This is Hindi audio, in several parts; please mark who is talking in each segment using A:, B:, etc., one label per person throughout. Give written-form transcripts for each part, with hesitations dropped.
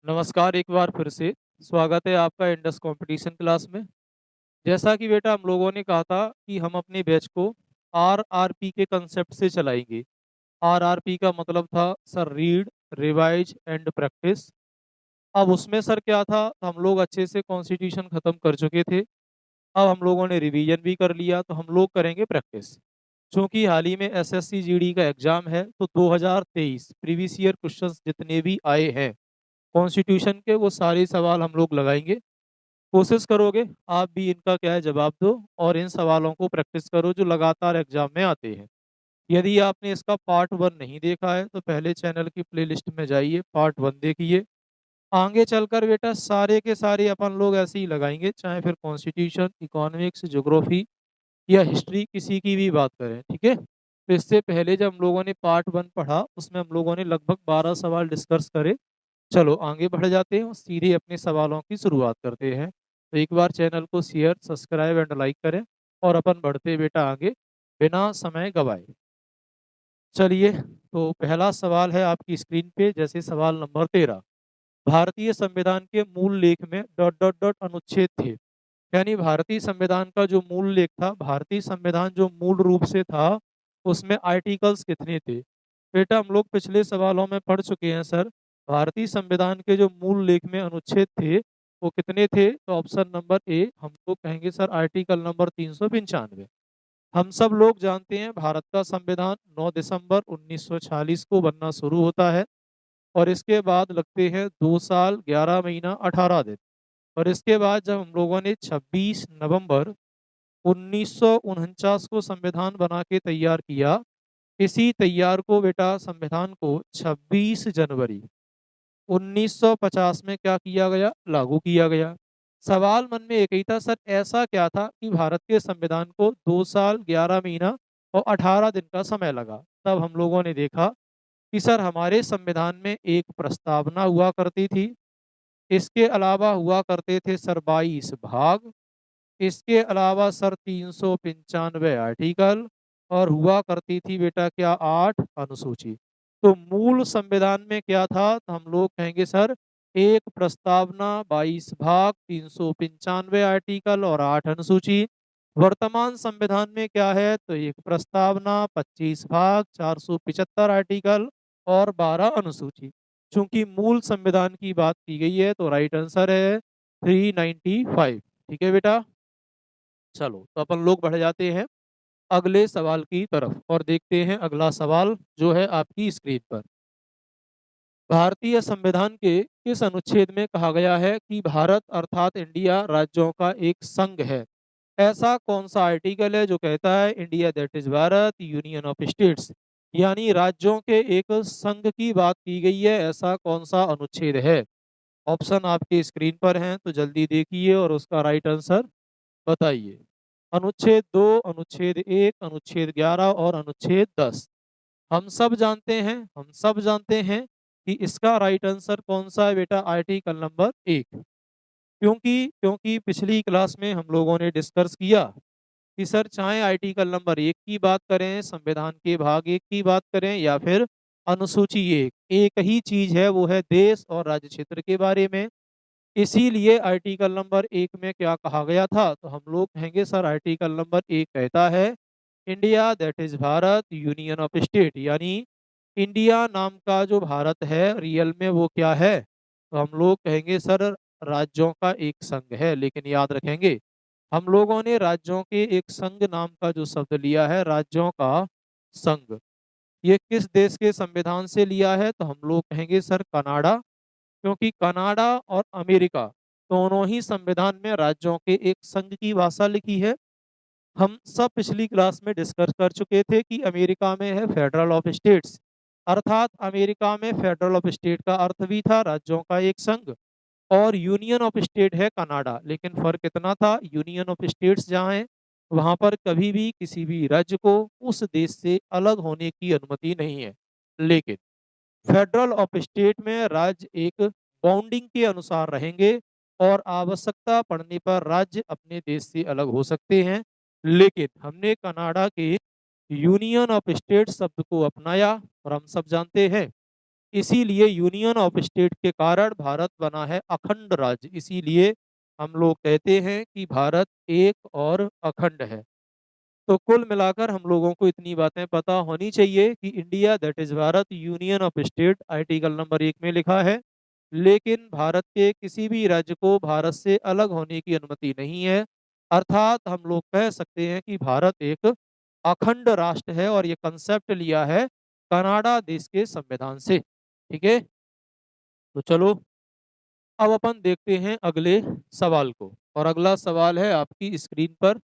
A: नमस्कार, एक बार फिर से स्वागत है आपका इंडस कंपटीशन क्लास में। जैसा कि बेटा हम लोगों ने कहा था कि हम अपने बैच को आरआरपी के कंसेप्ट से चलाएंगे। आरआरपी का मतलब था sir read, revise and practice. अब उसमें सर क्या था, हम लोग अच्छे से कॉन्स्टिट्यूशन खत्म कर चुके थे। अब हम लोगों ने रिवीजन भी कर लिया, तो हम लोग करेंगे प्रैक्टिस। क्योंकि हाल ही में एसएससी जीडी का एग्जाम है, तो 2023 प्रीवियस ईयर क्वेश्चंस जितने भी आए हैं कॉन्स्टिट्यूशन के, वो सारे सवाल हम लोग लगाएंगे। कोशिश करोगे आप भी इनका क्या है जवाब दो, और इन सवालों को प्रैक्टिस करो जो लगातार एग्जाम में आते हैं। यदि आपने इसका पार्ट वन नहीं देखा है तो पहले चैनल की प्लेलिस्ट में जाइए, पार्ट वन देखिए। आगे चलकर बेटा सारे के सारे अपन लोग ऐसे ही लगाएंगे, चाहे फिर कॉन्स्टिट्यूशन, इकोनॉमिक्स, ज्योग्राफी या हिस्ट्री, किसी की भी बात करें, ठीक है। तो इससे पहले जब हम लोगों ने पार्ट वन पढ़ा, उसमें हम लोगों ने लगभग 12 सवाल डिस्कस करे। चलो आगे बढ़ जाते हैं और सीधे अपने सवालों की शुरुआत करते हैं। तो एक बार चैनल को शेयर, सब्सक्राइब एंड लाइक करें और अपन बढ़ते बेटा आगे बिना समय गवाए। चलिए, तो पहला सवाल है आपकी स्क्रीन पे, जैसे सवाल नंबर 13। भारतीय संविधान के मूल लेख में डॉट डॉट डॉट अनुच्छेद थे। यानी भारतीय संविधान का जो मूल लेख था, भारतीय संविधान जो मूल रूप से था, उसमें आर्टिकल्स कितने थे। बेटा हम लोग पिछले सवालों में पढ़ चुके हैं सर, भारतीय संविधान के जो मूल लेख में अनुच्छेद थे वो कितने थे। तो ऑप्शन नंबर ए हम लोग कहेंगे सर, आर्टिकल नंबर 395। हम सब लोग जानते हैं भारत का संविधान 9 दिसंबर 1946 को बनना शुरू होता है, और इसके बाद लगते हैं 2 साल 11 महीना 18 दिन। और इसके बाद जब हम लोगों ने 26 नवंबर 1949 को संविधान बना के तैयार किया, इसी तैयार को बेटा संविधान को 26 जनवरी 1950 में क्या किया गया, लागू किया गया। सवाल मन में एक ही था सर, ऐसा क्या था कि भारत के संविधान को 2 साल 11 महीना और 18 दिन का समय लगा। तब हम लोगों ने देखा कि सर हमारे संविधान में एक प्रस्तावना हुआ करती थी, इसके अलावा हुआ करते थे सर 22 भाग, इसके अलावा सर 395 आर्टिकल, और हुआ करती थी बेटा क्या, 8 अनुसूची। तो मूल संविधान में क्या था, तो हम लोग कहेंगे सर एक प्रस्तावना, 22 भाग, 395 आर्टिकल और 8 अनुसूची। वर्तमान संविधान में क्या है, तो एक प्रस्तावना, 25 भाग, 475 आर्टिकल और 12 अनुसूची। चूंकि मूल संविधान की बात की गई है तो राइट आंसर है 395। ठीक है बेटा। चलो तो अपन लोग बढ़ जाते हैं अगले सवाल की तरफ और देखते हैं अगला सवाल जो है आपकी स्क्रीन पर। भारतीय संविधान के किस अनुच्छेद में कहा गया है कि भारत अर्थात इंडिया राज्यों का एक संघ है। ऐसा कौन सा आर्टिकल है जो कहता है India that is Bharat union of states, यानी राज्यों के एक संघ की बात की गई है, ऐसा कौन सा अनुच्छेद है। ऑप्शन आपके स्क्रीन पर हैं, तो जल्दी देखिए और उसका राइट आंसर बताइए। अनुच्छेद 2, अनुच्छेद 1, अनुच्छेद 11 और अनुच्छेद 10। हम सब जानते हैं कि इसका राइट आंसर कौन सा है बेटा, आर्टिकल नंबर 1। क्योंकि क्योंकि पिछली क्लास में हम लोगों ने डिस्कस किया कि सर चाहे आर्टिकल नंबर 1 की बात करें, संविधान के भाग 1 की बात करें, या फिर अनुसूची 1, एक ही चीज है, वो है देश और राज्य क्षेत्र के बारे में। इसीलिए आर्टिकल नंबर 1 में क्या कहा गया था, तो हम लोग कहेंगे सर आर्टिकल नंबर 1 कहता है India that is Bharat union of state, यानी इंडिया नाम का जो भारत है रियल में वो क्या है, तो हम लोग कहेंगे सर राज्यों का एक संघ है। लेकिन याद रखेंगे हम लोगों ने राज्यों के एक संघ नाम का जो शब्द लिया है, राज्यों का संघ, ये किस देश के संविधान से लिया है, तो हम लोग कहेंगे सर कनाडा। क्योंकि कनाडा और अमेरिका दोनों ही संविधान में राज्यों के एक संघ की भाषा लिखी है। हम सब पिछली क्लास में डिस्कस कर चुके थे कि अमेरिका में है फेडरल ऑफ स्टेट्स, अर्थात अमेरिका में फेडरल ऑफ स्टेट का अर्थ भी था राज्यों का एक संघ, और यूनियन ऑफ स्टेट है कनाडा। लेकिन फर्क इतना था, यूनियन ऑफ स्टेट्स जहाँ है वहां पर कभी भी किसी भी राज्य को उस देश से अलग होने की अनुमति नहीं है। लेकिन फेडरल ऑफ स्टेट में राज्य एक बाउंडिंग के अनुसार रहेंगे, और आवश्यकता पड़ने पर राज्य अपने देश से अलग हो सकते हैं। लेकिन हमने कनाडा के यूनियन ऑफ स्टेट शब्द को अपनाया, और हम सब जानते हैं इसीलिए यूनियन ऑफ स्टेट के कारण भारत बना है अखंड राज्य। इसीलिए हम लोग कहते हैं कि भारत एक और अखंड है। तो कुल मिलाकर हम लोगों को इतनी बातें पता होनी चाहिए कि India that is Bharat union of state article number 1 में लिखा है, लेकिन भारत के किसी भी राज्य को भारत से अलग होने की अनुमति नहीं है। अर्थात हम लोग कह सकते हैं कि भारत एक अखंड राष्ट्र है और ये कंसेप्ट लिया है कनाडा देश के संविधान से। ठीक है, तो चलो अब अपन देखते हैं अगले सवाल को। और अगला सवाल है आपकी स्क्रीन पर।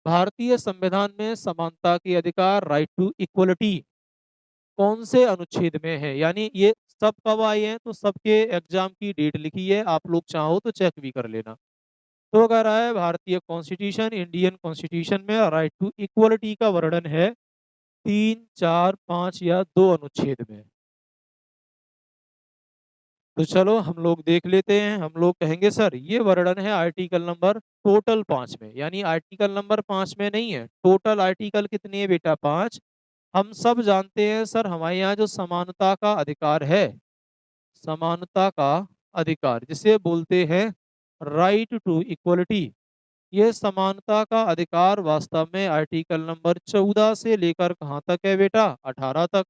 A: भारतीय संविधान में समानता के अधिकार राइट टू इक्वलिटी कौन से अनुच्छेद में है? यानी ये सब कब आए हैं, तो सबके एग्जाम की डेट लिखी है, आप लोग चाहो तो चेक भी कर लेना। तो कह रहा है भारतीय कॉन्स्टिट्यूशन, इंडियन कॉन्स्टिट्यूशन में राइट टू इक्वलिटी का वर्णन है 3, 4, 5 या 2 अनुच्छेद में। तो चलो हम लोग देख लेते हैं। हम लोग कहेंगे सर ये वर्णन है आर्टिकल नंबर टोटल 5 में, यानी आर्टिकल नंबर 5 में नहीं है। टोटल आर्टिकल कितने हैं बेटा? 5। हम सब जानते हैं सर हमारे यहाँ जो समानता का अधिकार है, समानता का अधिकार जिसे बोलते हैं राइट टू इक्वलिटी, ये समानता का अधिकार वास्तव में आर्टिकल नंबर 14 से लेकर कहाँ तक है बेटा? 18 तक।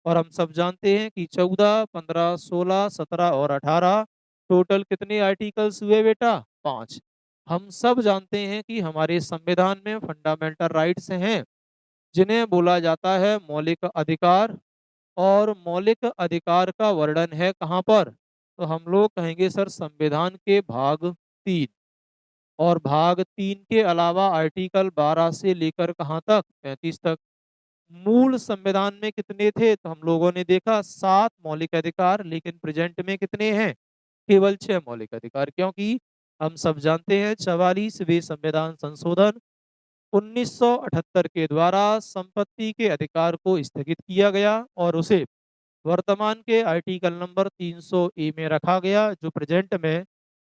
A: और हम सब जानते हैं कि 14, 15, 16, 17 और 18 टोटल कितने आर्टिकल्स हुए बेटा? 5। हम सब जानते हैं कि हमारे संविधान में फंडामेंटल राइट्स हैं जिन्हें बोला जाता है मौलिक अधिकार। और मौलिक अधिकार का वर्णन है कहाँ पर? तो हम लोग कहेंगे सर संविधान के भाग 3। और भाग 3 के अलावा आर्टिकल 12 से लेकर कहाँ तक? 35 तक। मूल संविधान में कितने थे? तो हम लोगों ने देखा 7 मौलिक अधिकार, लेकिन प्रेजेंट में कितने हैं? केवल 6 मौलिक अधिकार, क्योंकि हम सब जानते हैं 44वें संविधान संशोधन 1978 के द्वारा संपत्ति के अधिकार को स्थगित किया गया और उसे वर्तमान के आर्टिकल नंबर 300 ए में रखा गया, जो प्रेजेंट में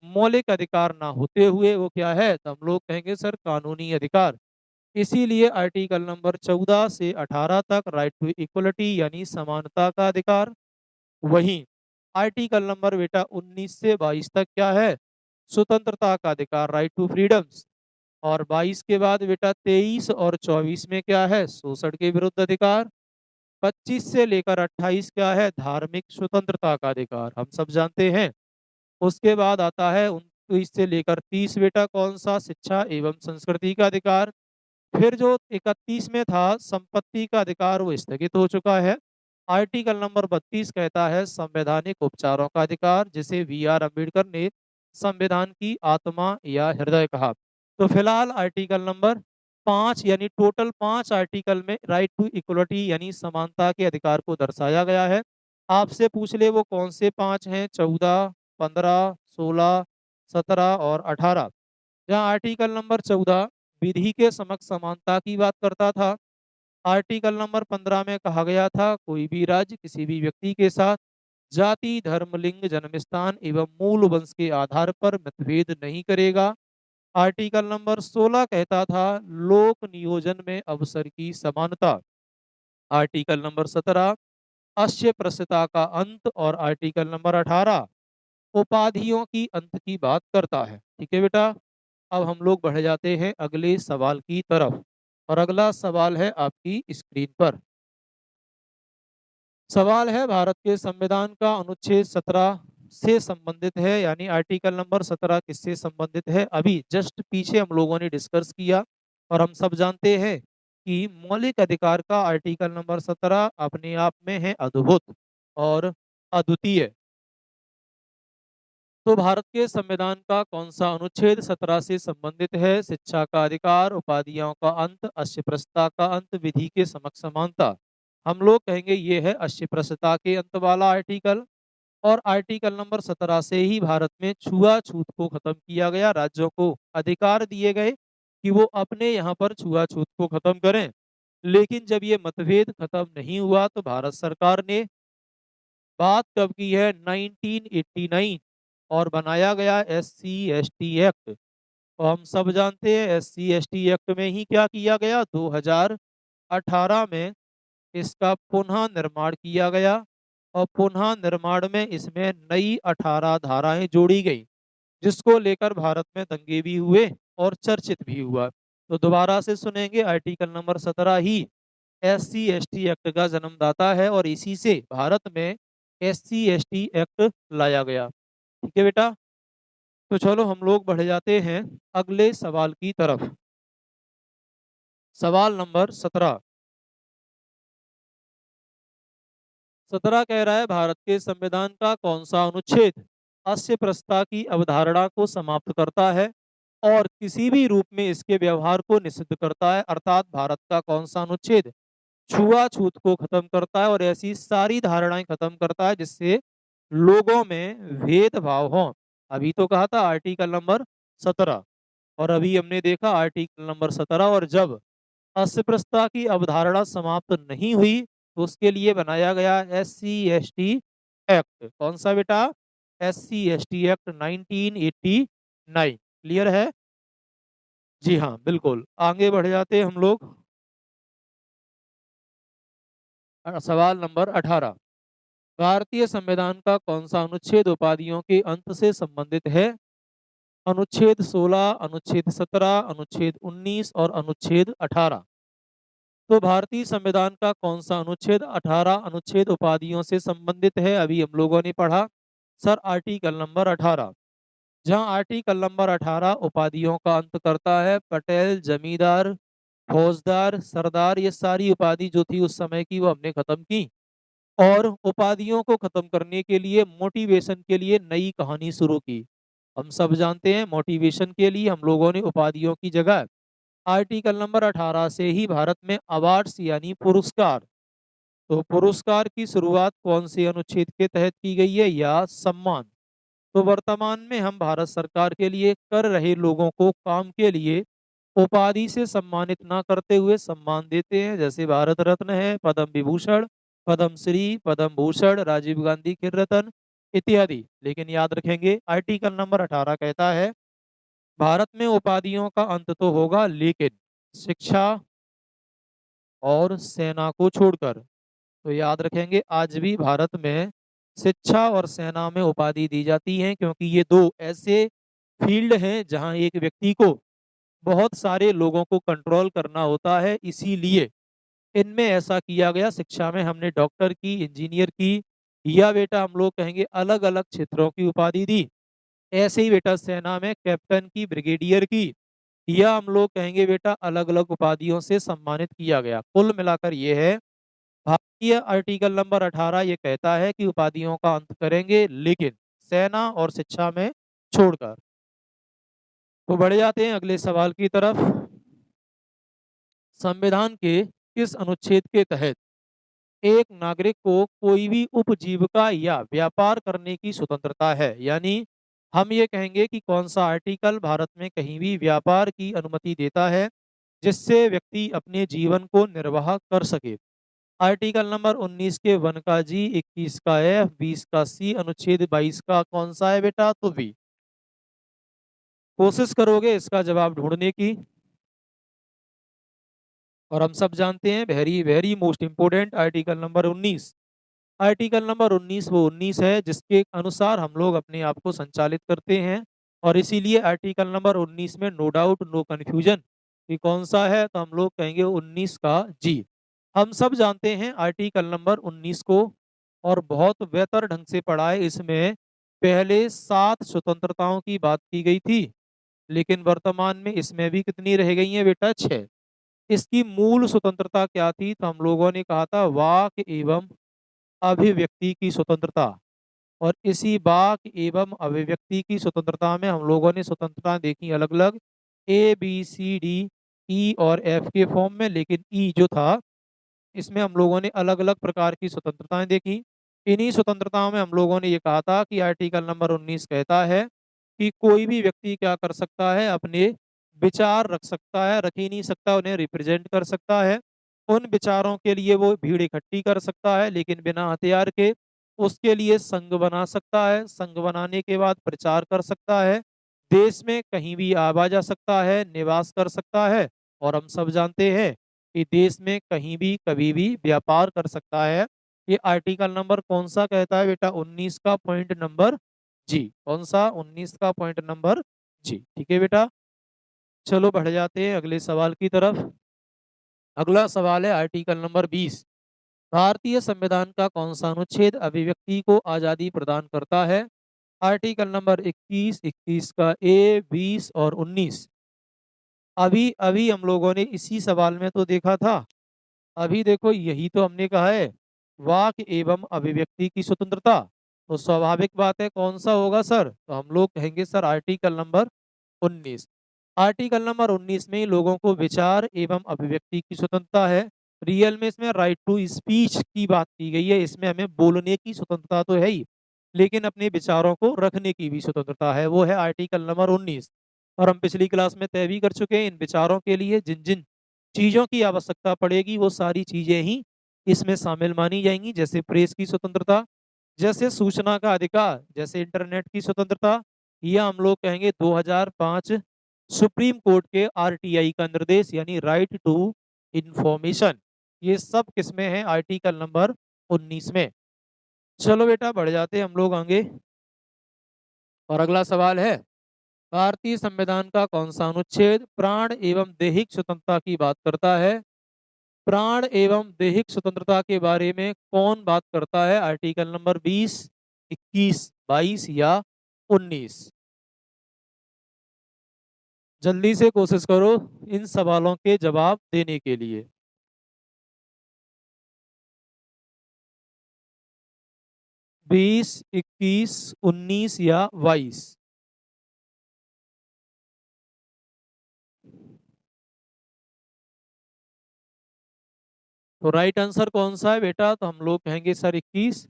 A: मौलिक अधिकार ना होते हुए वो क्या है? तो हम लोग कहेंगे सर कानूनी अधिकार। इसीलिए आर्टिकल नंबर 14 से 18 तक राइट टू इक्वलिटी यानी समानता का अधिकार। वहीं आर्टिकल नंबर बेटा 19 से 22 तक क्या है? स्वतंत्रता का अधिकार, राइट टू फ्रीडम्स। और 22 के बाद बेटा 23 और 24 में क्या है? शोषण के विरुद्ध अधिकार। 25 से लेकर 28 क्या है? धार्मिक स्वतंत्रता का अधिकार, हम सब जानते हैं। उसके बाद आता है 29 से लेकर 30 बेटा कौन सा? शिक्षा एवं संस्कृति का अधिकार। फिर जो 31 में था संपत्ति का अधिकार वो स्थगित हो चुका है। आर्टिकल नंबर 32 कहता है संवैधानिक उपचारों का अधिकार, जिसे वी आर अम्बेडकर ने संविधान की आत्मा या हृदय कहा। तो फिलहाल आर्टिकल नंबर 5 यानी टोटल 5 आर्टिकल में राइट टू इक्वलिटी यानी समानता के अधिकार को दर्शाया गया है। आपसे पूछ ले वो कौन से 5 हैं? 14, 15, 16, 17 और 18। जहाँ आर्टिकल नंबर 14 विधि के समक्ष समानता की बात करता था। आर्टिकल नंबर 15 में कहा गया था कोई भी राज्य किसी भी व्यक्ति के साथ जाति, धर्म, लिंग, जन्म स्थान एवं मूल वंश के आधार पर मतभेद नहीं करेगा। आर्टिकल नंबर 16 कहता था लोक नियोजन में अवसर की समानता। आर्टिकल नंबर 17 अस्पृश्यता का अंत। और आर्टिकल नंबर 18 उपाधियों की अंत की बात करता है। ठीक है बेटा, अब हम लोग बढ़ जाते हैं अगले सवाल की तरफ। और अगला सवाल है आपकी स्क्रीन पर। सवाल है भारत के संविधान का अनुच्छेद 17 से संबंधित है, यानी आर्टिकल नंबर 17 किससे संबंधित है? अभी जस्ट पीछे हम लोगों ने डिस्कस किया। और हम सब जानते हैं कि मौलिक अधिकार का आर्टिकल नंबर 17 अपने आप में है अद्भुत और अद्वितीय। तो भारत के संविधान का कौन सा अनुच्छेद 17 से संबंधित है? शिक्षा का अधिकार, उपाधियों का अंत, अस्पृश्यता का अंत, विधि के समक्ष समानता। हम लोग कहेंगे ये है अस्पृश्यता के अंत वाला आर्टिकल। और आर्टिकल नंबर 17 से ही भारत में छुआछूत को खत्म किया गया। राज्यों को अधिकार दिए गए कि वो अपने यहाँ पर छुआछूत को खत्म करें। लेकिन जब ये मतभेद खत्म नहीं हुआ तो भारत सरकार ने बात कब की है? 1989। और बनाया गया SC/ST एक्ट। तो हम सब जानते हैं SC/ST एक्ट में ही क्या किया गया? 2018 में इसका पुनः निर्माण किया गया। और पुनः निर्माण में इसमें नई 18 धाराएं जोड़ी गई, जिसको लेकर भारत में दंगे भी हुए और चर्चित भी हुआ। तो दोबारा से सुनेंगे, आर्टिकल नंबर 17 ही SC/ST एक्ट का जन्मदाता है और इसी से भारत में SC/ST एक्ट लाया गया। ठीक है बेटा, तो चलो हम लोग बढ़ जाते हैं अगले सवाल की तरफ। सवाल नंबर 17। 17 कह रहा है, भारत के संविधान का कौन सा अनुच्छेद अस्पृश्यता की अवधारणा को समाप्त करता है और किसी भी रूप में इसके व्यवहार को निषिद्ध करता है। अर्थात भारत का कौन सा अनुच्छेद छुआछूत को खत्म करता है और ऐसी सारी धारणाएं खत्म करता है जिससे लोगों में भेदभाव हो। अभी तो कहा था आर्टिकल नंबर 17 और अभी हमने देखा आर्टिकल नंबर 17। और जब अस्पृश्यता की अवधारणा समाप्त नहीं हुई तो उसके लिए बनाया गया SC/ST एक्ट। कौन सा बेटा? SC/ST act 1989। क्लियर है? जी हाँ, बिल्कुल। आगे बढ़ जाते हैं हम लोग। सवाल नंबर 18। भारतीय संविधान का कौन सा अनुच्छेद उपाधियों के अंत से संबंधित है? अनुच्छेद 16, अनुच्छेद 17, अनुच्छेद 19 और अनुच्छेद 18। तो भारतीय संविधान का कौन सा अनुच्छेद 18 अनुच्छेद उपाधियों से संबंधित है? अभी हम लोगों ने पढ़ा सर आर्टिकल नंबर 18, जहां आर्टिकल नंबर 18 उपाधियों का अंत करता है। पटेल, जमींदार, फौजदार, सरदार, ये सारी उपाधि जो थी उस समय की वो हमने खत्म की और उपाधियों को खत्म करने के लिए मोटिवेशन के लिए नई कहानी शुरू की। हम सब जानते हैं मोटिवेशन के लिए हम लोगों ने उपाधियों की जगह आर्टिकल नंबर 18 से ही भारत में अवार्ड्स यानी पुरस्कार, तो पुरस्कार की शुरुआत कौन से अनुच्छेद के तहत की गई है? या सम्मान। तो वर्तमान में हम भारत सरकार के लिए कर रहे लोगों को काम के लिए उपाधि से सम्मानित ना करते हुए सम्मान देते हैं, जैसे भारत रत्न है, पद्म विभूषण, पद्म श्री, पद्म भूषण, राजीव गांधी खेल रत्न इत्यादि। लेकिन याद रखेंगे आर्टिकल नंबर 18 कहता है भारत में उपाधियों का अंत तो होगा लेकिन शिक्षा और सेना को छोड़कर। तो याद रखेंगे आज भी भारत में शिक्षा और सेना में उपाधि दी जाती है, क्योंकि ये दो ऐसे फील्ड हैं जहां एक व्यक्ति को बहुत सारे लोगों को कंट्रोल करना होता है, इसीलिए इनमें ऐसा किया गया। शिक्षा में हमने डॉक्टर की, इंजीनियर की, या बेटा हम लोग कहेंगे अलग अलग क्षेत्रों की उपाधि दी। ऐसे ही बेटा सेना में कैप्टन की, ब्रिगेडियर की, या हम लोग कहेंगे बेटा अलग अलग उपाधियों से सम्मानित किया गया। कुल मिलाकर ये है भारतीय आर्टिकल नंबर 18 ये कहता है कि उपाधियों का अंत करेंगे लेकिन सेना और शिक्षा में छोड़कर। तो बढ़ जाते हैं अगले सवाल की तरफ। संविधान के किस अनुच्छेद के तहत एक नागरिक को कोई भी उपजीविका या व्यापार करने की स्वतंत्रता है? यानी हम ये कहेंगे कि कौन सा आर्टिकल भारत में कहीं भी व्यापार की अनुमति देता है जिससे व्यक्ति अपने जीवन को निर्वाह कर सके? आर्टिकल नंबर 19 के 1 का जी, 21 का एफ, 20 का सी, अनुच्छेद 22 का कौन सा है बेटा? तो बी। कोशिश करोगे इसका जवाब ढूंढने की, और हम सब जानते हैं very very most important article number 19। Article number 19 वो 19 है जिसके अनुसार हम लोग अपने आप को संचालित करते हैं, और इसीलिए आर्टिकल नंबर 19 में नो डाउट नो कन्फ्यूजन कि कौन सा है, तो हम लोग कहेंगे 19 का जी। हम सब जानते हैं आर्टिकल नंबर 19 को और बहुत बेहतर ढंग से पढ़ा है। इसमें पहले 7 स्वतंत्रताओं की बात की गई थी, लेकिन वर्तमान में इसमें भी कितनी रह गई हैं बेटा? 6। इसकी मूल स्वतंत्रता क्या थी? तो हम लोगों ने कहा था वाक एवं अभिव्यक्ति की स्वतंत्रता, और इसी वाक एवं अभिव्यक्ति की स्वतंत्रता में हम लोगों ने स्वतंत्रता देखी अलग अलग, ABCDE और F के फॉर्म में, लेकिन ई जो था इसमें हम लोगों ने अलग अलग प्रकार की स्वतंत्रताएं देखी। इन्हीं स्वतंत्रताओं में हम लोगों ने ये कहा था कि आर्टिकल नंबर 19 कहता है कि कोई भी व्यक्ति क्या कर सकता है? अपने विचार रख सकता है, रख ही नहीं सकता, उन्हें रिप्रेजेंट कर सकता है। उन विचारों के लिए वो भीड़ इकट्ठी कर सकता है लेकिन बिना हथियार के। उसके लिए संघ बना सकता है, संघ बनाने के बाद प्रचार कर सकता है, देश में कहीं भी आ जा सकता है, निवास कर सकता है, और हम सब जानते हैं कि देश में कहीं भी कभी भी व्यापार कर सकता है। ये आर्टिकल नंबर कौन सा कहता है बेटा? 19 का पॉइंट नंबर जी। कौन सा? 19 का पॉइंट नंबर जी। ठीक है बेटा, चलो बढ़ जाते हैं अगले सवाल की तरफ। अगला सवाल है आर्टिकल नंबर 20। भारतीय संविधान का कौन सा अनुच्छेद अभिव्यक्ति को आजादी प्रदान करता है? आर्टिकल नंबर 21, 21 का ए, 20 और 19। अभी अभी हम लोगों ने इसी सवाल में तो देखा था। अभी देखो, यही तो हमने कहा है, वाक एवं अभिव्यक्ति की स्वतंत्रता। तो स्वाभाविक बात है कौन सा होगा सर? तो हम लोग कहेंगे sir article number 19। Article number 19 में लोगों को विचार एवं अभिव्यक्ति की स्वतंत्रता है। रियल में इसमें राइट टू स्पीच की बात की गई है। इसमें हमें बोलने की स्वतंत्रता तो है ही, लेकिन अपने विचारों को रखने की भी स्वतंत्रता है, वो है आर्टिकल नंबर 19। और हम पिछली क्लास में तय भी कर चुके हैं, इन विचारों के लिए जिन जिन चीजों की आवश्यकता पड़ेगी वो सारी चीजें ही इसमें शामिल मानी जाएंगी। जैसे प्रेस की स्वतंत्रता, जैसे सूचना का अधिकार, जैसे इंटरनेट की स्वतंत्रता, या हम लोग कहेंगे 2005 सुप्रीम कोर्ट के आरटीआई का निर्देश यानी राइट टू इंफॉर्मेशन। ये सब किसमें है? आर्टिकल नंबर 19 में। चलो बेटा बढ़ जाते हैं हम लोग आगे। और अगला सवाल है, भारतीय संविधान का कौन सा अनुच्छेद प्राण एवं दैहिक स्वतंत्रता की बात करता है? प्राण एवं दैहिक स्वतंत्रता के बारे में कौन बात करता है? आर्टिकल नंबर 20, 21, 22 या 19? जल्दी से कोशिश करो इन सवालों के जवाब देने के लिए। 20, 21, 19 या 22? तो राइट आंसर कौन सा है बेटा? तो हम लोग कहेंगे सर 21।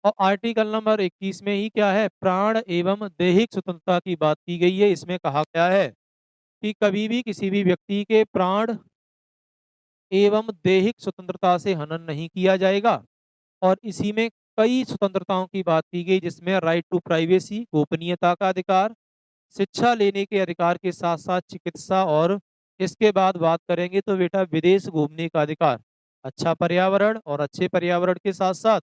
A: और आर्टिकल नंबर 21 में ही क्या है? प्राण एवं दैहिक स्वतंत्रता की बात की गई है। इसमें कहा गया है कि कभी भी किसी भी व्यक्ति के प्राण एवं दैहिक स्वतंत्रता से हनन नहीं किया जाएगा। और इसी में कई स्वतंत्रताओं की बात की गई, जिसमें राइट टू प्राइवेसी, गोपनीयता का अधिकार, शिक्षा लेने के अधिकार के साथ साथ चिकित्सा, और इसके बाद बात करेंगे तो बेटा विदेश घूमने का अधिकार, अच्छा पर्यावरण, और अच्छे पर्यावरण के साथ साथ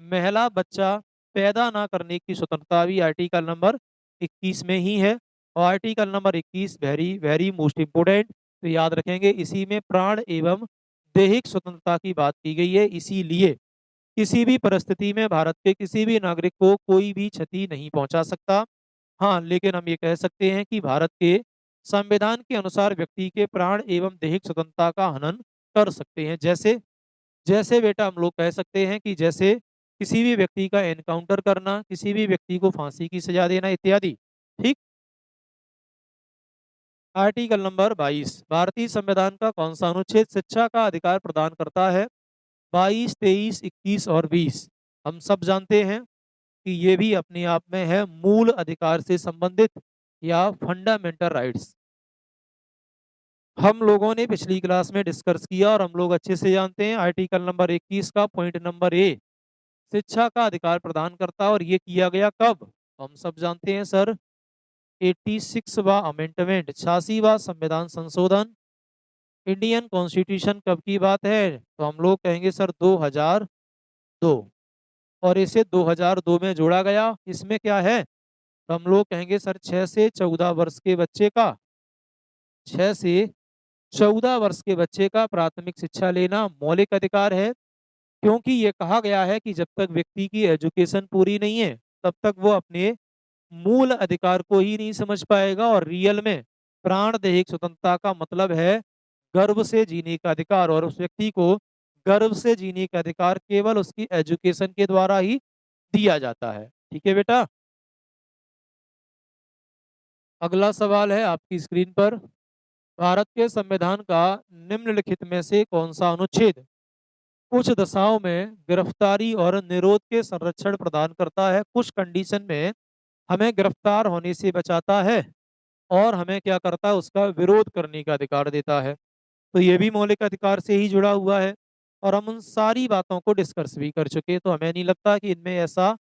A: महिला बच्चा पैदा ना करने की स्वतंत्रता भी आर्टिकल नंबर 21 में ही है। और article number 21 very very most important, तो याद रखेंगे इसी में प्राण एवं दैहिक स्वतंत्रता की बात की गई है। इसीलिए किसी भी परिस्थिति में भारत के किसी भी नागरिक को कोई भी क्षति नहीं पहुंचा सकता। हाँ, लेकिन हम ये कह सकते हैं कि भारत के संविधान के अनुसार व्यक्ति के प्राण एवं दैहिक स्वतंत्रता का हनन कर सकते हैं। जैसे जैसे बेटा हम लोग कह सकते हैं कि जैसे किसी भी व्यक्ति का एनकाउंटर करना, किसी भी व्यक्ति को फांसी की सजा देना इत्यादि। ठीक। Article number 22। भारतीय संविधान का कौन सा अनुच्छेद शिक्षा का अधिकार प्रदान करता है? 22, 23, 21 और 20। हम सब जानते हैं कि ये भी अपने आप में है मूल अधिकार से संबंधित या फंडामेंटल राइट्स। हम लोगों ने पिछली क्लास में डिस्कस किया और हम लोग अच्छे से जानते हैं आर्टिकल नंबर 21 का पॉइंट नंबर ए शिक्षा का अधिकार प्रदान करता है। और ये किया गया कब? हम सब जानते हैं सर 86वां अमेंडमेंट, 86वां संविधान संशोधन, इंडियन कॉन्स्टिट्यूशन कब की बात है? तो हम लोग कहेंगे सर 2002। और इसे 2002 में जोड़ा गया। इसमें क्या है? तो हम लोग कहेंगे सर 6 से 14 वर्ष के बच्चे का, 6 से 14 वर्ष के बच्चे का प्राथमिक शिक्षा लेना मौलिक अधिकार है। क्योंकि ये कहा गया है कि जब तक व्यक्ति की एजुकेशन पूरी नहीं है तब तक वो अपने मूल अधिकार को ही नहीं समझ पाएगा। और रियल में प्राण दैहिक स्वतंत्रता का मतलब है गर्व से जीने का अधिकार, और उस व्यक्ति को गर्व से जीने का अधिकार केवल उसकी एजुकेशन के द्वारा ही दिया जाता है। ठीक है बेटा, अगला सवाल है आपकी स्क्रीन पर। भारत के संविधान का निम्नलिखित में से कौन सा अनुच्छेद कुछ दशाओं में गिरफ्तारी और निरोध के संरक्षण प्रदान करता है? कुछ कंडीशन में हमें गिरफ्तार होने से बचाता है और हमें क्या करता है? उसका विरोध करने का अधिकार देता है। तो ये भी मौलिक अधिकार से ही जुड़ा हुआ है। और हम उन सारी बातों को डिस्कस भी कर चुके हैं, तो हमें नहीं लगता कि इनमें ऐसा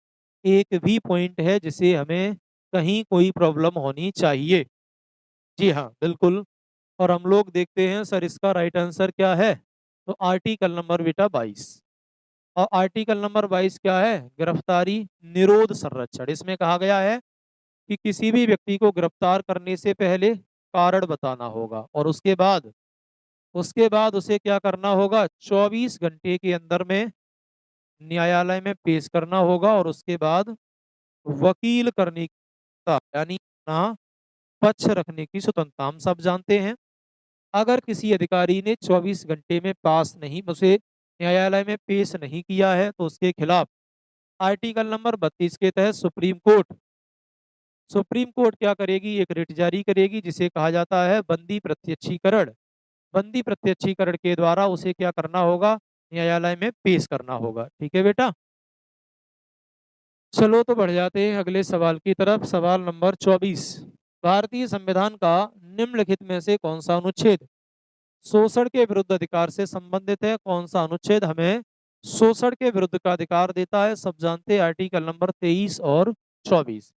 A: एक भी पॉइंट है जिसे हमें कहीं कोई प्रॉब्लम होनी चाहिए। जी हाँ, बिल्कुल। और हम लोग देखते हैं सर इसका राइट आंसर क्या है? तो आर्टिकल नंबर बेटा 22। और आर्टिकल नंबर 22 क्या है? गिरफ्तारी निरोध संरक्षण। इसमें कहा गया है कि किसी भी व्यक्ति को गिरफ्तार करने से पहले कारण बताना होगा और उसके बाद उसे क्या करना होगा? 24 घंटे के अंदर में न्यायालय में पेश करना होगा और उसके बाद वकील करने का यानी अपना पक्ष रखने की स्वतंत्रता हम सब जानते हैं। अगर किसी अधिकारी ने 24 घंटे में पास नहीं उसे न्यायालय में पेश नहीं किया है तो उसके खिलाफ आर्टिकल नंबर 32 के तहत सुप्रीम कोर्ट क्या करेगी? एक रिट जारी करेगी जिसे कहा जाता है बंदी प्रत्यक्षीकरण। बंदी प्रत्यक्षीकरण के द्वारा उसे क्या करना होगा? न्यायालय में पेश करना होगा। ठीक है बेटा, चलो तो बढ़ जाते हैं अगले सवाल की तरफ। सवाल नंबर 24, भारतीय संविधान का निम्नलिखित में से कौन सा अनुच्छेद शोषण के विरुद्ध अधिकार से संबंधित है? कौन सा अनुच्छेद हमें शोषण के विरुद्ध का अधिकार देता है? सब जानते हैं, आर्टिकल नंबर 23 और 24।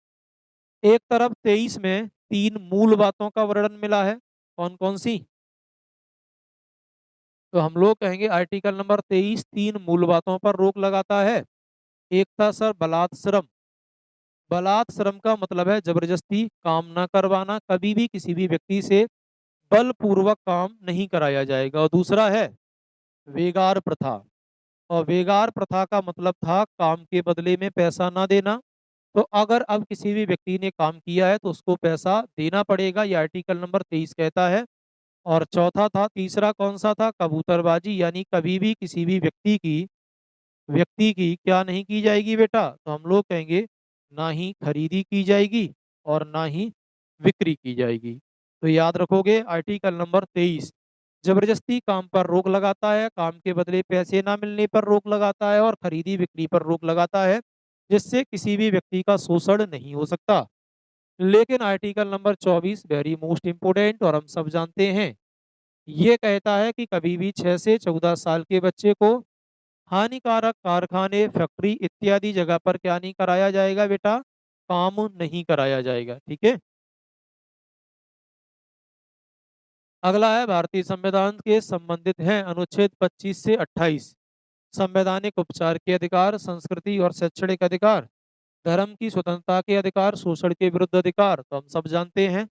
A: एक तरफ 23 में 3 मूल बातों का वर्णन मिला है, कौन कौन सी? तो हम लोग कहेंगे आर्टिकल नंबर 23 3 मूल बातों पर रोक लगाता है। एक था सर बलात् श्रम। बलात् श्रम का मतलब है जबरदस्ती काम ना करवाना, कभी भी किसी भी व्यक्ति से बलपूर्वक काम नहीं कराया जाएगा। और दूसरा है वेगार प्रथा, और वेगार प्रथा का मतलब था काम के बदले में पैसा ना देना। तो अगर अब किसी भी व्यक्ति ने काम किया है तो उसको पैसा देना पड़ेगा, ये आर्टिकल नंबर 23 कहता है। और चौथा था, तीसरा कौन सा था? कबूतरबाजी, यानी कभी भी किसी भी व्यक्ति की क्या नहीं की जाएगी बेटा? तो हम लोग कहेंगे ना ही खरीदी की जाएगी और ना ही बिक्री की जाएगी। तो याद रखोगे आर्टिकल नंबर 23 जबरदस्ती काम पर रोक लगाता है, काम के बदले पैसे ना मिलने पर रोक लगाता है और खरीदी बिक्री पर रोक लगाता है, जिससे किसी भी व्यक्ति का शोषण नहीं हो सकता। लेकिन article number 24 very most important और हम सब जानते हैं, ये कहता है कि कभी भी 6 से 14 साल के बच्चे को हानिकारक कारखाने, फैक्ट्री इत्यादि जगह पर क्या नहीं कराया जाएगा बेटा? काम नहीं कराया जाएगा। ठीक है, अगला है भारतीय संविधान के संबंधित हैं अनुच्छेद 25 से 28। संवैधानिक उपचार के अधिकार, संस्कृति और शैक्षणिक अधिकार, धर्म की स्वतंत्रता के अधिकार, शोषण के विरुद्ध अधिकार। तो हम सब जानते हैं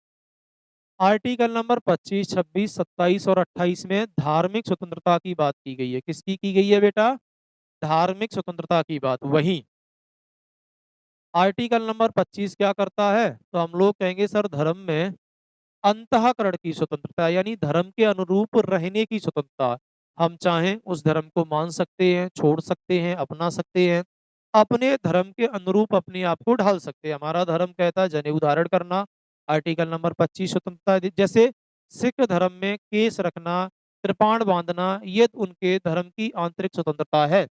A: आर्टिकल नंबर 25, 26, 27 और 28 में धार्मिक स्वतंत्रता की बात की गई है। किसकी की गई है बेटा? धार्मिक स्वतंत्रता की बात। वही आर्टिकल नंबर 25 क्या करता है? तो हम लोग कहेंगे सर धर्म में अंतःकरण की स्वतंत्रता, यानी धर्म के अनुरूप रहने की स्वतंत्रता। हम चाहें उस धर्म को मान सकते हैं, छोड़ सकते हैं, अपना सकते हैं, अपने धर्म के अनुरूप अपने आप को ढाल सकते हैं। हमारा धर्म कहता है जनेऊ धारण करना, आर्टिकल नंबर 25 स्वतंत्रता जैसे सिख धर्म में केस रखना, कृपाण बांधना, ये उनके धर्म की आंतरिक स्वतंत्रता है।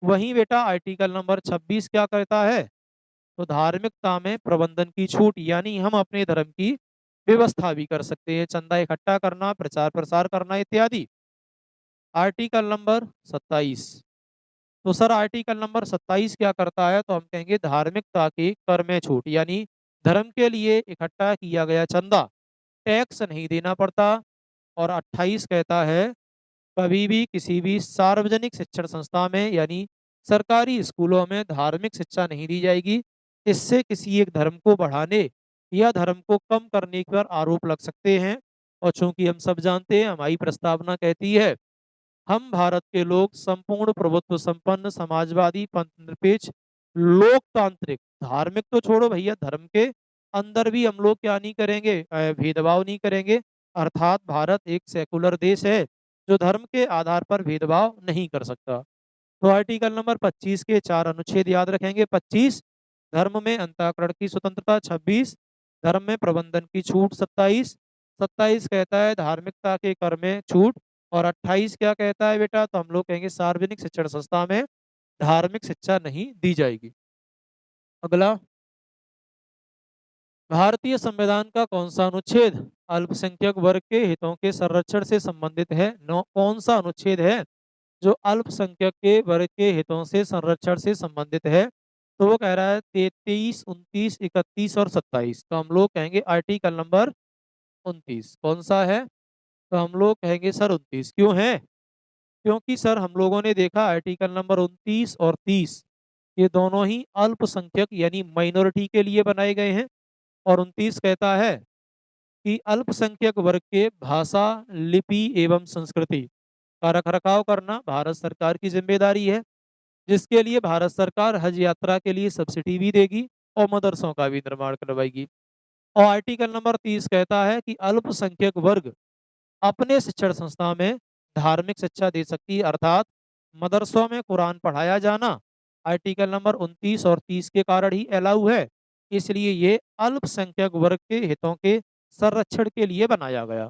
A: वहीं बेटा आर्टिकल नंबर 26 क्या कहता है? तो धार्मिकता में प्रबंधन की छूट, यानी हम अपने धर्म की व्यवस्था भी कर सकते हैं, चंदा इकट्ठा करना, प्रचार प्रसार करना इत्यादि। आर्टिकल नंबर 27, तो सर आर्टिकल नंबर 27 क्या करता है? तो हम कहेंगे धार्मिकता की कर में छूट, यानी धर्म के लिए इकट्ठा किया गया चंदा टैक्स नहीं देना पड़ता। और 28 कहता है कभी भी किसी भी सार्वजनिक शिक्षण संस्था में यानी सरकारी स्कूलों में धार्मिक शिक्षा नहीं दी जाएगी। इससे किसी एक धर्म को बढ़ाने या धर्म को कम करने पर आरोप लग सकते हैं। और चूंकि हम सब जानते हैं हमारी प्रस्तावना कहती है हम भारत के लोग संपूर्ण प्रभुत्व संपन्न समाजवादी पंथनिरपेक्ष लोकतांत्रिक, धार्मिक तो छोड़ो भैया, धर्म के अंदर भी हम लोग क्या नहीं करेंगे? भेदभाव नहीं करेंगे। अर्थात भारत एक सेकुलर देश है जो धर्म के आधार पर भेदभाव नहीं कर सकता। तो आर्टिकल नंबर 25 के 4 अनुच्छेद याद रखेंगे। 25 धर्म में अंतःकरण की स्वतंत्रता, 26 धर्म में प्रबंधन की छूट, 27 कहता है धार्मिकता के कर में छूट, और 28 क्या कहता है बेटा? तो हम लोग कहेंगे सार्वजनिक शिक्षण संस्था में धार्मिक शिक्षा नहीं दी जाएगी। अगला, भारतीय संविधान का कौन सा अनुच्छेद अल्पसंख्यक वर्ग के हितों के संरक्षण से संबंधित है? कौन सा अनुच्छेद है जो अल्पसंख्यक के वर्ग के हितों से संरक्षण से संबंधित है? तो वो कह रहा है 33, 29, 31 और 27। तो हम लोग कहेंगे आर्टिकल नंबर 29 कौन सा है? तो हम लोग कहेंगे सर 29। क्यों है? क्योंकि सर हम लोगों ने देखा आर्टिकल नंबर 29 और 30 ये दोनों ही अल्पसंख्यक यानी माइनॉरिटी के लिए बनाए गए हैं। और 29 कहता है कि अल्पसंख्यक वर्ग के भाषा, लिपि एवं संस्कृति का रखरखाव करना भारत सरकार की जिम्मेदारी है, जिसके लिए भारत सरकार हज यात्रा के लिए सब्सिडी भी देगी और मदरसों का भी निर्माण करवाएगी। और आर्टिकल नंबर 30 कहता है कि अल्पसंख्यक वर्ग अपने शिक्षण संस्था में धार्मिक शिक्षा दे सकती है, अर्थात मदरसों में कुरान पढ़ाया जाना आर्टिकल नंबर 29 और 30 के कारण ही अलाउ है। इसलिए ये अल्पसंख्यक वर्ग के हितों के संरक्षण के लिए बनाया गया।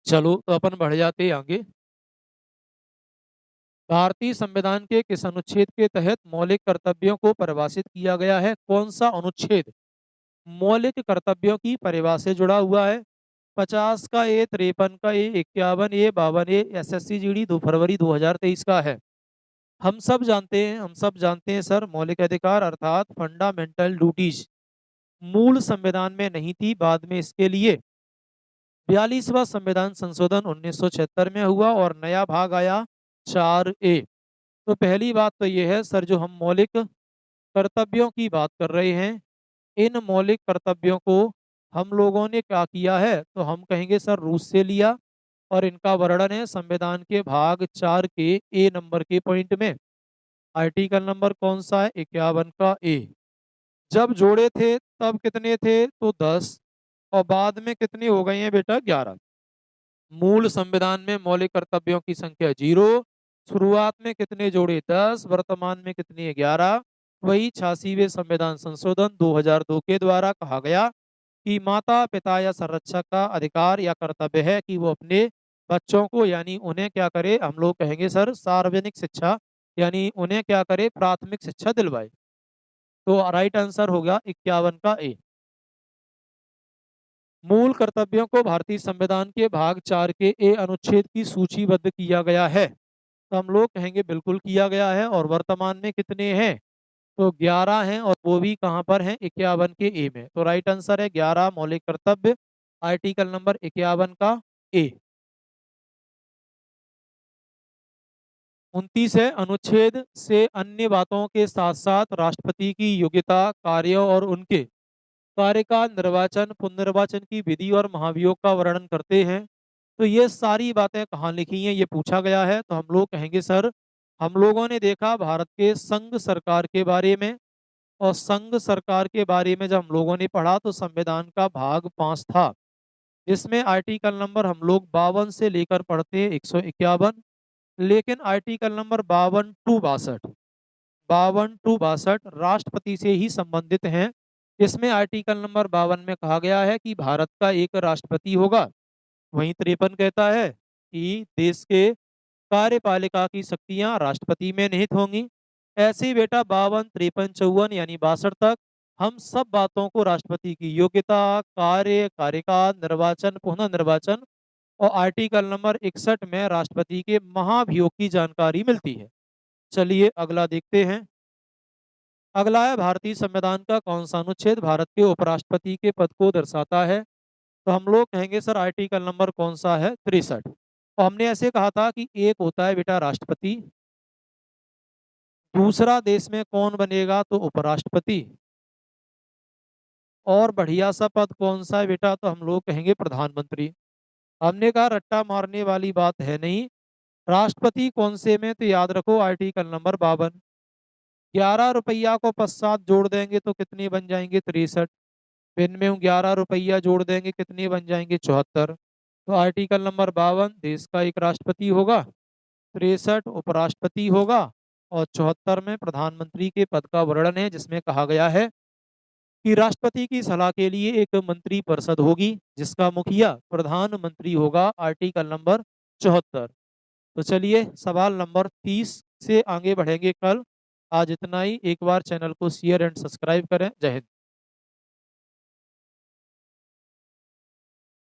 A: चलो तो अपन बढ़ जाते हैं आगे। भारतीय संविधान के किस अनुच्छेद के तहत मौलिक कर्तव्यों को परिभाषित किया गया है? कौन सा अनुच्छेद मौलिक कर्तव्यों की परिभाषा से जुड़ा हुआ है? 50 का ए, 53 का ए, 51 ए, 52 ए, एसएससी जीडी 2 फरवरी 2023 का है। हम सब जानते हैं सर, मौलिक अधिकार अर्थात फंडामेंटल ड्यूटीज मूल संविधान में नहीं थी, बाद में इसके लिए 42वां संविधान संशोधन 1976 में हुआ और नया भाग आया 4A। तो पहली बात तो ये है सर, जो हम मौलिक कर्तव्यों की बात कर रहे हैं, इन मौलिक कर्तव्यों को हम लोगों ने क्या किया है तो हम कहेंगे सर रूस से लिया। और इनका वर्णन है संविधान के भाग 4 के ए नंबर के पॉइंट में। आर्टिकल नंबर कौन सा है? 51 का ए। जब जोड़े थे तब कितने थे? तो 10। और बाद में कितने हो गए हैं बेटा? 11। मूल संविधान में मौलिक कर्तव्यों की संख्या 0। शुरुआत में कितने जोड़े? 10। वर्तमान में कितनी? 11। वही 86वें संविधान संशोधन 2002 के द्वारा कहा गया कि माता पिता या संरक्षक का अधिकार या कर्तव्य है कि वो अपने बच्चों को यानी उन्हें क्या करे, हम लोग कहेंगे सर सार्वजनिक शिक्षा यानी उन्हें क्या करे, प्राथमिक शिक्षा दिलवाए। तो राइट आंसर होगा 51 का ए। मूल कर्तव्यों को भारतीय संविधान के भाग 4 के ए अनुच्छेद की सूचीबद्ध किया गया है। तो हम लोग कहेंगे बिल्कुल किया गया है। और वर्तमान में कितने हैं? तो 11 हैं और वो भी कहाँ पर हैं? 51 के ए में। तो राइट आंसर है 11 मौलिक कर्तव्य, आर्टिकल नंबर 51 का ए। 29 है, अनुच्छेद से अन्य बातों के साथ साथ राष्ट्रपति की योग्यता, कार्यों और उनके कार्यकाल, निर्वाचन, पुनर्निर्वाचन की विधि और महाभियोग का वर्णन करते हैं। तो ये सारी बातें कहाँ लिखी हैं ये पूछा गया है। तो हम लोग कहेंगे सर, हम लोगों ने देखा भारत के संघ सरकार के बारे में। और संघ सरकार के बारे में जब हम लोगों ने पढ़ा तो संविधान का भाग 5 था, जिसमें आर्टिकल नंबर हम लोग 52 से लेकर पढ़ते हैं 151। लेकिन आर्टिकल नंबर 52 टू 62 राष्ट्रपति से ही संबंधित हैं। इसमें आर्टिकल नंबर 52 में कहा गया है कि भारत का एक राष्ट्रपति होगा। वहीं 53 कहता है कि देश के कार्यपालिका की शक्तियां राष्ट्रपति में निहित होंगी। ऐसे ही बेटा 52, 53, 54 यानी 62 तक हम सब बातों को राष्ट्रपति की योग्यता, कार्य, कार्यकाल, निर्वाचन, पुनः निर्वाचन और आर्टिकल नंबर 61 में राष्ट्रपति के महाभियोग की जानकारी मिलती है। चलिए अगला देखते हैं। अगला है भारतीय संविधान का कौन सा अनुच्छेद भारत के उपराष्ट्रपति के पद को दर्शाता है? तो हम लोग कहेंगे सर आर्टिकल नंबर कौन सा है? 63। तो हमने ऐसे कहा था कि एक होता है बेटा राष्ट्रपति, दूसरा देश में कौन बनेगा? तो उपराष्ट्रपति। और बढ़िया सा पद कौन सा है बेटा? तो हम लोग कहेंगे प्रधानमंत्री। हमने कहा रट्टा मारने वाली बात है नहीं। राष्ट्रपति कौन से में? तो याद रखो आर्टिकल नंबर 52। 11 रुपया को पश्चात जोड़ देंगे तो कितने बन जाएंगे? 63। इनमें 11 रुपया जोड़ देंगे कितने बन जाएंगे? 74। तो आर्टिकल नंबर 52 देश का एक राष्ट्रपति होगा, 63 उपराष्ट्रपति होगा और 74 में प्रधानमंत्री के पद का वर्णन है, जिसमें कहा गया है कि राष्ट्रपति की सलाह के लिए एक मंत्री परिषद होगी जिसका मुखिया प्रधानमंत्री होगा, आर्टिकल नंबर 74। तो चलिए सवाल नंबर 30 से आगे बढ़ेंगे कल। आज इतना ही। एक बार चैनल को शेयर एंड सब्सक्राइब करें। जय हिंद।